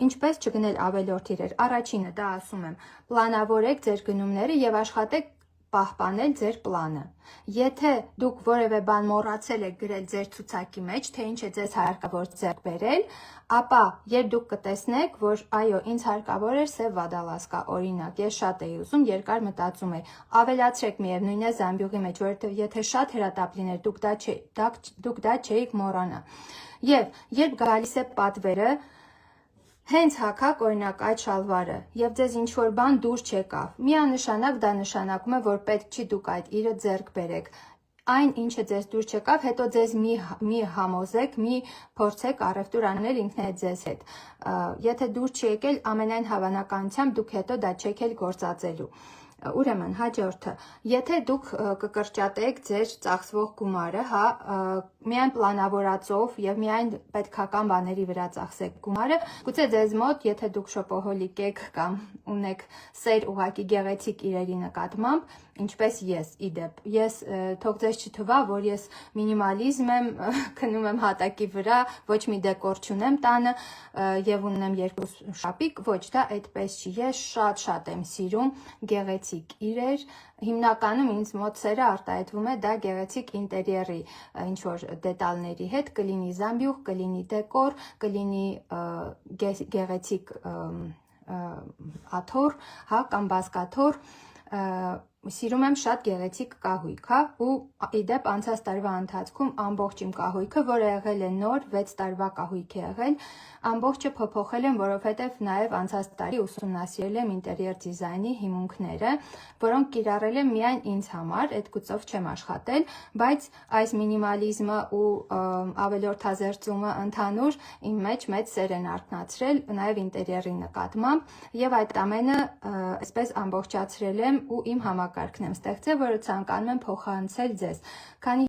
Ինչպես չգնել ավելորդ իրեր։ Առաջինը դա ասում եմ, պլանավորեք ձեր գնումները եւ աշխատեք պահպանել ձեր պլանը։ Եթե դուք որևէ բան մոռացել եք գրել ձեր ցուցակի մեջ, թե ինչ է ձեզ հարկավոր ձեռք բերել, ապա երբ դուք կտեսնեք, որ այո, ինձ հարկավոր էր սև վադալասկա, օրինակ, ես շատ էի ուզում, երկար մտածում էի, ավելացրեք միևնույն է զամբյուղի մեջ, որովհետև եթե շատ հրատապ լիներ, դուք դա չէիք մոռանա։ Եվ երբ գալիս է պատվերը, հենց հագաք օրինակ այդ շալվարը եւ ձեզ ինչ-որ բան դուր չեկավ, միանշանակ դա նշանակում է, որ պետք չի դուք այդ իրը ձեռք բերեք։ Այն ինչը ձեզ դուր չեկավ, հետո ձեզ մի համոզեք, մի փորձեք առևտուր անել ինքներդ ձեզ հետ։ Եթե դուր չի եկել, ամենայն հավանականությամբ դուք հետո դա չեք էլ գործածելու։ Ուրեմն հաջորդը, եթե դուք կկրճատեք ձեր ծախսվող գումարը, հա, միայն պլանավորածով եւ միայն պետքական բաների վրա ծախսեք գումարը, գուցե ձեզ մոտ, եթե դուք շոպոհոլիկ եք կամ ունեք սեր ուղակի գեղեցիկ իրերի նկատմամբ, ինչպես ես իդեպ, ես թող ձեզ չթվա, որ ես մինիմալիզմ եմ, քնում եմ հատակի վրա, ոչ մի դեկոր չունեմ տանը եւ ունեմ 2 շապիկ, ոչ, դա այդպես չի, ես շատ եմ սիրում գեղեցիկ իրեր, հիմնականում ինձ մոտ սերը արտահայտվում է դա գեղեցիկ ինտերիերի ինչ-որ դետալների հետ, կլինի զամբյուղ, կլինի դեկոր, կլինի գեղեցիկ աթոռ, հա, կամ բազկաթոռ, սիրում եմ շատ գեղեցիկ կահույք, հա, ու իդեպ անցած տարվա ընթացքում ամբողջ իմ կահույքը, որը եղել է նոր, 6 տարվա կահույք է եղել, ամբողջը փոփոխել եմ, որովհետև նաև անցած տարի ուսումնասիրել եմ ինտերիեր դիզայնի հիմունքները, որոնք կիրառել եմ միայն ինձ համար, այդ գծով չեմ աշխատել, բայց այս մինիմալիզմը ու ավելորդազերծումը ընդհանուր իմ մեջ մեծ սեր են արթնացրել, նաև ինտերիերի նկատմամբ, եւ այդ ամենը այսպես ամբողջացրել եմ ու իմ համակարգն եմ ստեղծել, որը ցանկանում եմ փոխանցել ձեզ, քանի